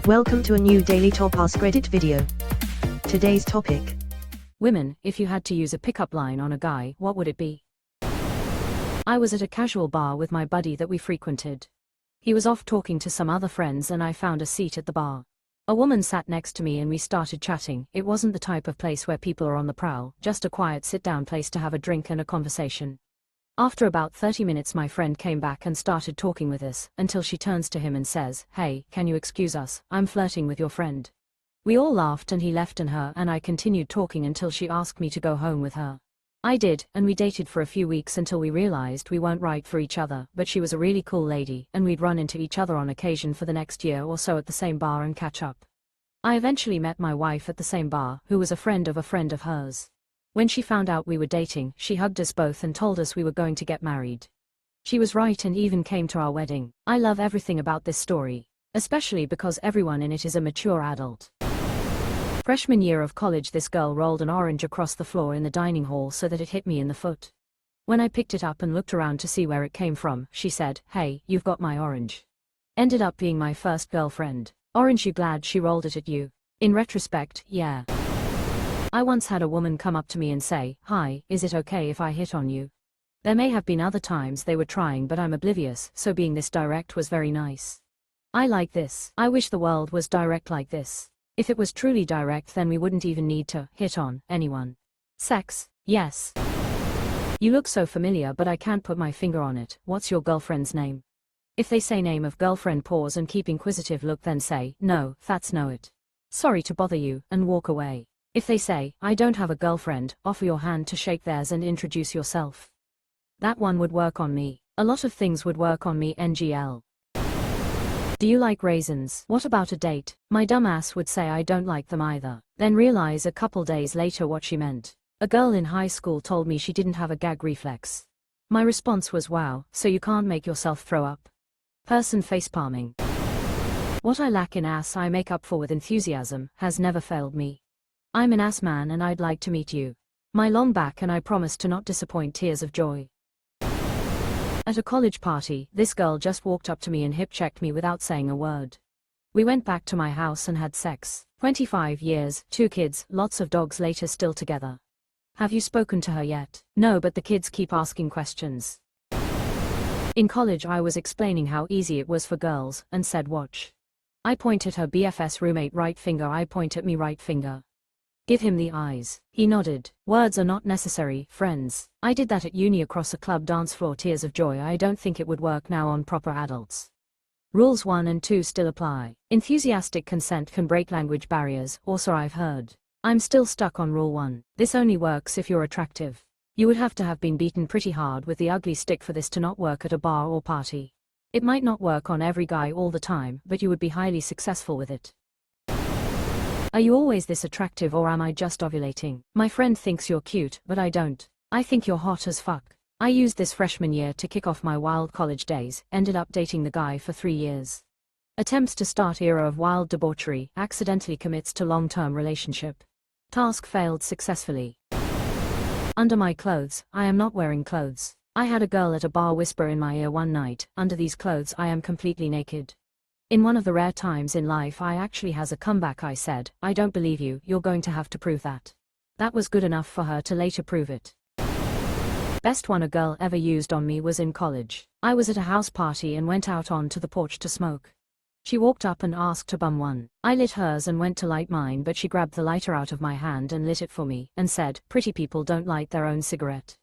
Welcome to a new Daily Top Askreddit video. Today's topic. Women, if you had to use a pickup line on a guy, what would it be? I was at a casual bar with my buddy that we frequented. He was off talking to some other friends and I found a seat at the bar. A woman sat next to me and we started chatting. It wasn't the type of place where people are on the prowl, just a quiet sit-down place to have a drink and a conversation. After about 30 minutes my friend came back and started talking with us, until she turns to him and says, "Hey, can you excuse us, I'm flirting with your friend." We all laughed and he left and I continued talking until she asked me to go home with her. I did, and we dated for a few weeks until we realized we weren't right for each other, but she was a really cool lady, and we'd run into each other on occasion for the next year or so at the same bar and catch up. I eventually met my wife at the same bar, who was a friend of hers. When she found out we were dating, she hugged us both and told us we were going to get married. She was right and even came to our wedding. I love everything about this story, especially because everyone in it is a mature adult. Freshman year of college, this girl rolled an orange across the floor in the dining hall so that it hit me in the foot. When I picked it up and looked around to see where it came from, she said, "Hey, you've got my orange." Ended up being my first girlfriend. Orange, you glad she rolled it at you? In retrospect, yeah. I once had a woman come up to me and say, "Hi, is it okay if I hit on you?" There may have been other times they were trying, but I'm oblivious, so being this direct was very nice. I like this. I wish the world was direct like this. If it was truly direct, then we wouldn't even need to hit on anyone. Sex, yes. You look so familiar, but I can't put my finger on it. What's your girlfriend's name? If they say name of girlfriend, pause and keep inquisitive look, then say, "No, that's no it. Sorry to bother you," and walk away. If they say, "I don't have a girlfriend," offer your hand to shake theirs and introduce yourself. That one would work on me. A lot of things would work on me. NGL. Do you like raisins? What about a date? My dumb ass would say I don't like them either, then realize a couple days later what she meant. A girl in high school told me she didn't have a gag reflex. My response was, "Wow, so you can't make yourself throw up?" Person facepalming. What I lack in ass I make up for with enthusiasm, has never failed me. I'm an ass man and I'd like to meet you. My long back and I promise to not disappoint. Tears of joy. At a college party, this girl just walked up to me and hip-checked me without saying a word. We went back to my house and had sex. 25 years, 2 kids, lots of dogs later, still together. Have you spoken to her yet? No, but the kids keep asking questions. In college I was explaining how easy it was for girls, and said watch. I point at her BFS roommate right finger, I point at me right finger. Give him the eyes. He nodded. Words are not necessary, friends. I did that at uni across a club dance floor. Tears of joy. I don't think it would work now on proper adults. Rules 1 and 2 still apply. Enthusiastic consent can break language barriers, also I've heard. I'm still stuck on rule 1. This only works if you're attractive. You would have to have been beaten pretty hard with the ugly stick for this to not work at a bar or party. It might not work on every guy all the time, but you would be highly successful with it. Are you always this attractive or am I just ovulating? My friend thinks you're cute, but I don't. I think you're hot as fuck. I used this freshman year to kick off my wild college days, ended up dating the guy for 3 years. Attempts to start era of wild debauchery, accidentally commits to long-term relationship. Task failed successfully. Under my clothes, I am not wearing clothes. I had a girl at a bar whisper in my ear one night, "Under these clothes I am completely naked." In one of the rare times in life I actually has a comeback, I said, "I don't believe you, you're going to have to prove that." That was good enough for her to later prove it. Best one a girl ever used on me was in college. I was at a house party and went out onto the porch to smoke. She walked up and asked to bum one. I lit hers and went to light mine, but she grabbed the lighter out of my hand and lit it for me, and said, "Pretty people don't light their own cigarette."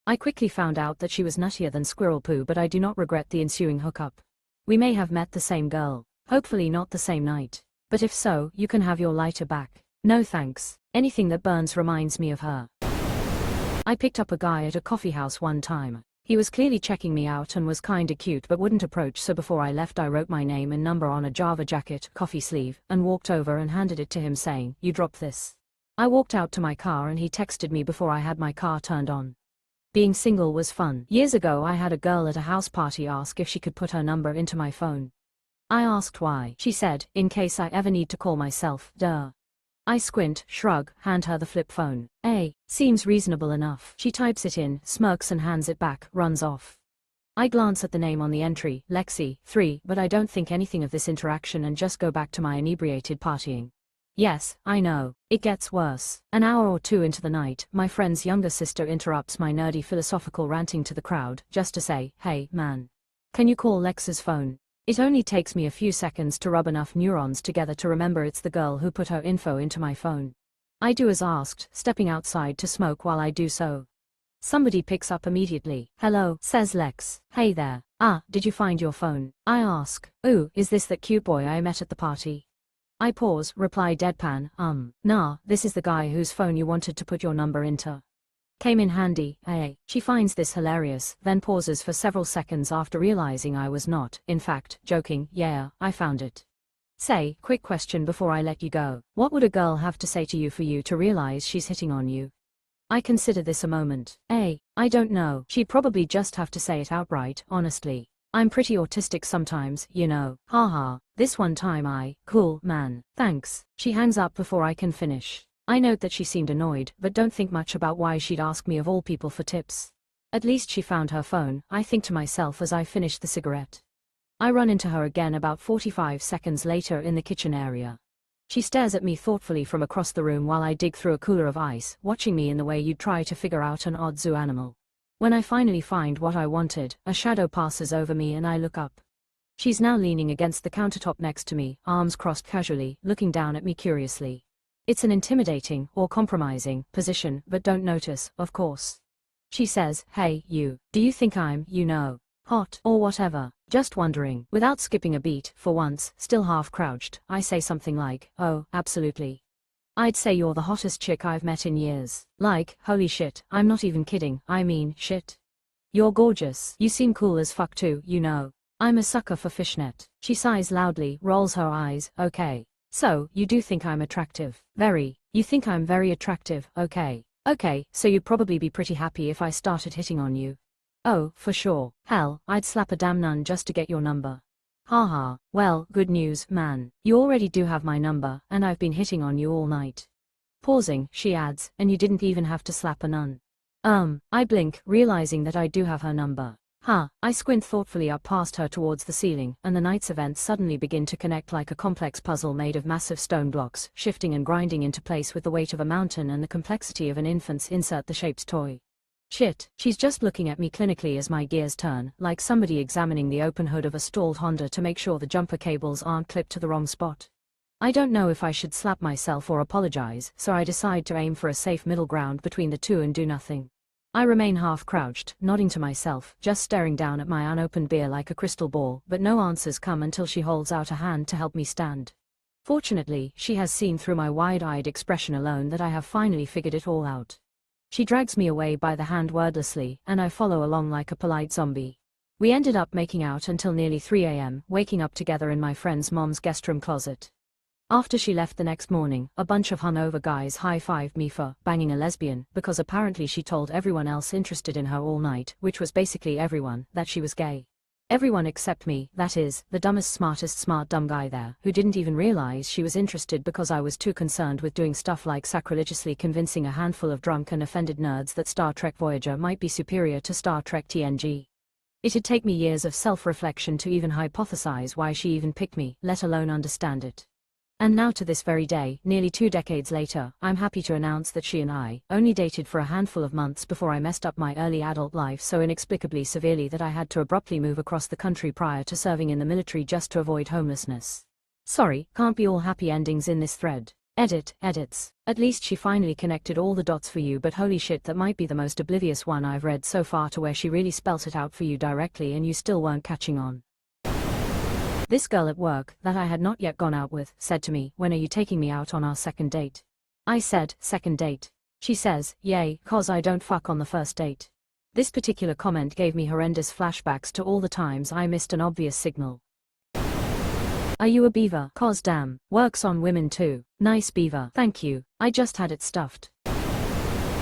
I quickly found out that she was nuttier than squirrel poo, but I do not regret the ensuing hookup. We may have met the same girl. Hopefully not the same night. But if so, you can have your lighter back. No thanks. Anything that burns reminds me of her. I picked up a guy at a coffee house one time. He was clearly checking me out and was kinda cute but wouldn't approach, so before I left I wrote my name and number on a Java jacket, coffee sleeve, and walked over and handed it to him saying, "You drop this." I walked out to my car and he texted me before I had my car turned on. Being single was fun. Years ago I had a girl at a house party ask if she could put her number into my phone. I asked why. She said, "In case I ever need to call myself, duh." I squint, shrug, hand her the flip phone. Seems reasonable enough. She types it in, smirks and hands it back, runs off. I glance at the name on the entry, Lexi, 3, but I don't think anything of this interaction and just go back to my inebriated partying. Yes, I know. It gets worse. An hour or two into the night, my friend's younger sister interrupts my nerdy philosophical ranting to the crowd, just to say, hey, man. Can you call Lex's phone? It only takes me a few seconds to rub enough neurons together to remember it's the girl who put her info into my phone. I do as asked, stepping outside to smoke while I do so. Somebody picks up immediately. Hello, says Lex. Hey there. Ah, did you find your phone? I ask. Ooh, is this that cute boy I met at the party? I pause, reply deadpan, nah, this is the guy whose phone you wanted to put your number into. Came in handy, eh? She finds this hilarious, then pauses for several seconds after realizing I was not, in fact, joking. Yeah, I found it. Say, quick question before I let you go. What would a girl have to say to you to realize she's hitting on you? I consider this a moment. I don't know. She'd probably just have to say it outright, honestly. I'm pretty autistic sometimes, you know. Haha. This one time cool, man. Thanks. She hangs up before I can finish. I note that she seemed annoyed, but don't think much about why she'd ask me of all people for tips. At least she found her phone, I think to myself as I finish the cigarette. I run into her again about 45 seconds later in the kitchen area. She stares at me thoughtfully from across the room while I dig through a cooler of ice, watching me in the way you'd try to figure out an odd zoo animal. When I finally find what I wanted, a shadow passes over me and I look up. She's now leaning against the countertop next to me, arms crossed casually, looking down at me curiously. It's an intimidating, or compromising, position, but don't notice, of course. She says, hey, you, do you think I'm, hot, or whatever? Just wondering. Without skipping a beat, for once, still half crouched, I say something like, oh, absolutely. I'd say you're the hottest chick I've met in years. Like, holy shit, I'm not even kidding, I mean, shit. You're gorgeous. You seem cool as fuck too, I'm a sucker for fishnet. She sighs loudly, rolls her eyes, okay. So, you do think I'm attractive? Very. You think I'm very attractive, okay. Okay, so you'd probably be pretty happy if I started hitting on you. Oh, for sure. Hell, I'd slap a damn nun just to get your number. Haha, well, good news, man. You already do have my number, and I've been hitting on you all night. Pausing, she adds, and you didn't even have to slap a nun. I blink, realizing that I do have her number. I squint thoughtfully up past her towards the ceiling, and the night's events suddenly begin to connect like a complex puzzle made of massive stone blocks, shifting and grinding into place with the weight of a mountain and the complexity of an infant's insert-the-shaped toy. Shit, she's just looking at me clinically as my gears turn, like somebody examining the open hood of a stalled Honda to make sure the jumper cables aren't clipped to the wrong spot. I don't know if I should slap myself or apologize, so I decide to aim for a safe middle ground between the two and do nothing. I remain half crouched, nodding to myself, just staring down at my unopened beer like a crystal ball, but no answers come until she holds out a hand to help me stand. Fortunately, she has seen through my wide-eyed expression alone that I have finally figured it all out. She drags me away by the hand wordlessly, and I follow along like a polite zombie. We ended up making out until nearly 3 a.m., waking up together in my friend's mom's guest room closet. After she left the next morning, a bunch of hungover guys high-fived me for banging a lesbian, because apparently she told everyone else interested in her all night, which was basically everyone, that she was gay. Everyone except me, that is, the dumbest smartest smart dumb guy there, who didn't even realize she was interested because I was too concerned with doing stuff like sacrilegiously convincing a handful of drunk and offended nerds that Star Trek Voyager might be superior to Star Trek TNG. It'd take me years of self-reflection to even hypothesize why she even picked me, let alone understand it. And now to this very day, nearly 2 decades later, I'm happy to announce that she and I only dated for a handful of months before I messed up my early adult life so inexplicably severely that I had to abruptly move across the country prior to serving in the military just to avoid homelessness. Sorry, can't be all happy endings in this thread. Edits. At least she finally connected all the dots for you, but holy shit, that might be the most oblivious one I've read so far, to where she really spelt it out for you directly and you still weren't catching on. This girl at work, that I had not yet gone out with, said to me, when are you taking me out on our second date? I said, second date. She says, yay, 'cause I don't fuck on the first date. This particular comment gave me horrendous flashbacks to all the times I missed an obvious signal. Are you a beaver? 'Cause damn, works on women too. Nice beaver. Thank you, I just had it stuffed.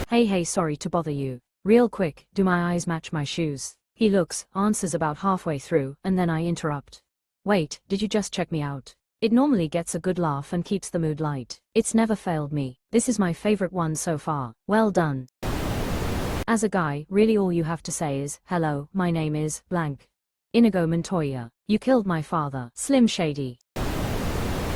Hey, sorry to bother you. Real quick, do my eyes match my shoes? He looks, answers about halfway through, and then I interrupt. Wait, did you just check me out? It normally gets a good laugh and keeps the mood light. It's never failed me. This is my favorite one so far. Well done. As a guy, really all you have to say is, hello, my name is, blank. Inigo Montoya. You killed my father. Slim Shady.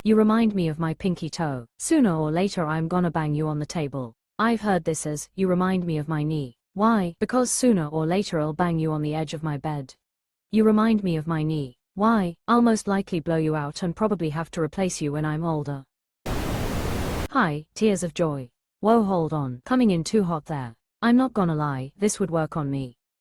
You remind me of my pinky toe. Sooner or later I'm gonna bang you on the table. I've heard this as, you remind me of my knee. Why? Because sooner or later I'll bang you on the edge of my bed. You remind me of my knee. Why? I'll most likely blow you out and probably have to replace you when I'm older. Hi, tears of joy. Whoa, hold on, coming in too hot there. I'm not gonna lie, this would work on me.